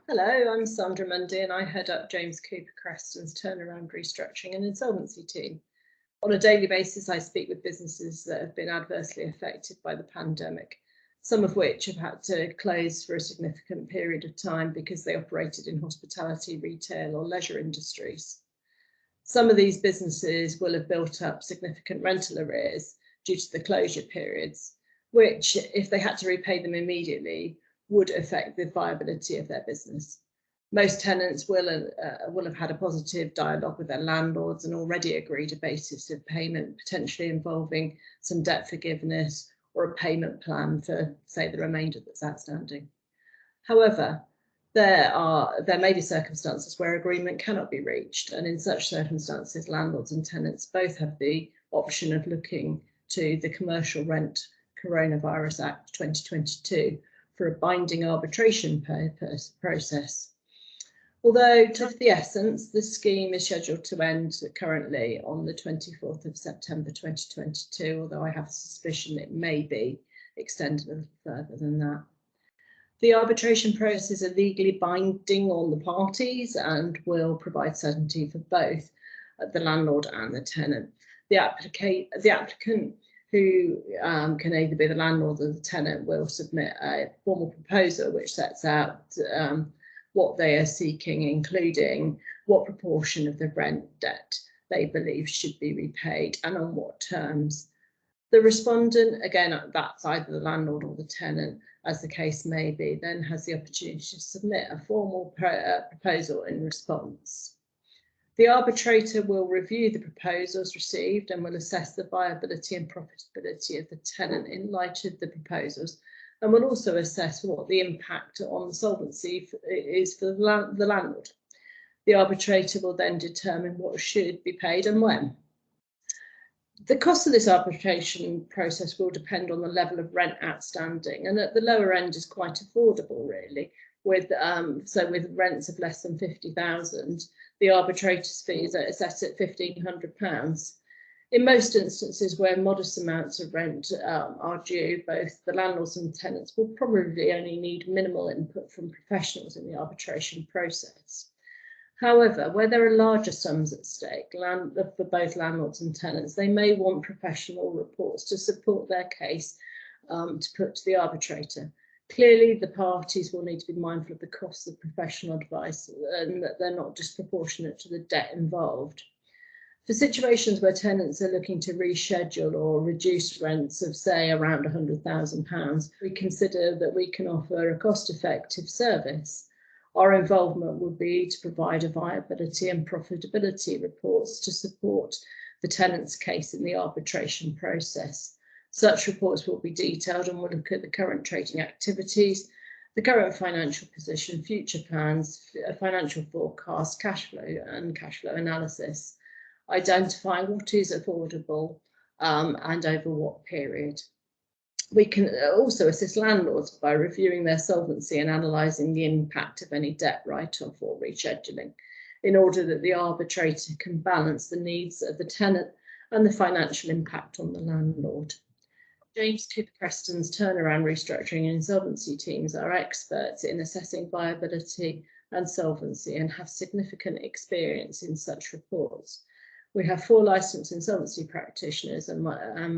Hello, I'm Sandra Mundy and I head up James Cooper Creston's turnaround, restructuring and insolvency team. On a daily basis, I speak with businesses that have been adversely affected by the pandemic, some of which have had to close for a significant period of time because they operated in hospitality, retail or leisure industries. Some of these businesses will have built up significant rental arrears due to the closure periods, which, if they had to repay them immediately, would affect the viability of their business. Most tenants will have had a positive dialogue with their landlords and already agreed a basis of payment, potentially involving some debt forgiveness or a payment plan for, say, the remainder that's outstanding. However, there may be circumstances where agreement cannot be reached, and in such circumstances, landlords and tenants both have the option of looking to the Commercial Rent Coronavirus Act 2022 for a binding arbitration process. Although to the essence, the scheme is scheduled to end currently on the 24th of September 2022, although I have a suspicion it may be extended a little further than that. The arbitration process is legally binding on the parties and will provide certainty for both the landlord and the tenant. The applicant, who can either be the landlord or the tenant, will submit a formal proposal which sets out what they are seeking, including what proportion of the rent debt they believe should be repaid and on what terms. The respondent, again, that's either the landlord or the tenant, as the case may be, then has the opportunity to submit a formal proposal in response. The arbitrator will review the proposals received and will assess the viability and profitability of the tenant in light of the proposals, and will also assess what the impact on the solvency is for the landlord. The arbitrator will then determine what should be paid and when. The cost of this arbitration process will depend on the level of rent outstanding, and at the lower end is quite affordable, really. With rents of less than 50,000, the arbitrator's fees are set at £1,500. In most instances where modest amounts of rent are due, both the landlords and tenants will probably only need minimal input from professionals in the arbitration process. However, where there are larger sums at stake for both landlords and tenants, they may want professional reports to support their case to put to the arbitrator. Clearly, the parties will need to be mindful of the costs of professional advice and that they're not disproportionate to the debt involved. For situations where tenants are looking to reschedule or reduce rents of, say, around £100,000, we consider that we can offer a cost-effective service. Our involvement would be to provide a viability and profitability reports to support the tenant's case in the arbitration process. Such reports will be detailed and will look at the current trading activities, the current financial position, future plans, financial forecast, cash flow analysis, identifying what is affordable and over what period. We can also assist landlords by reviewing their solvency and analysing the impact of any debt write-off or rescheduling, in order that the arbitrator can balance the needs of the tenant and the financial impact on the landlord. James Cooper Creston's turnaround, restructuring and insolvency teams are experts in assessing viability and solvency and have significant experience in such reports. We have 4 licensed insolvency practitioners, and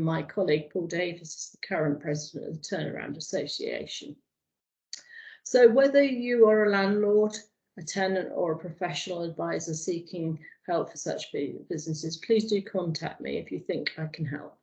my colleague Paul Davis is the current president of the Turnaround Association. So whether you are a landlord, a tenant or a professional advisor seeking help for such businesses, please do contact me if you think I can help.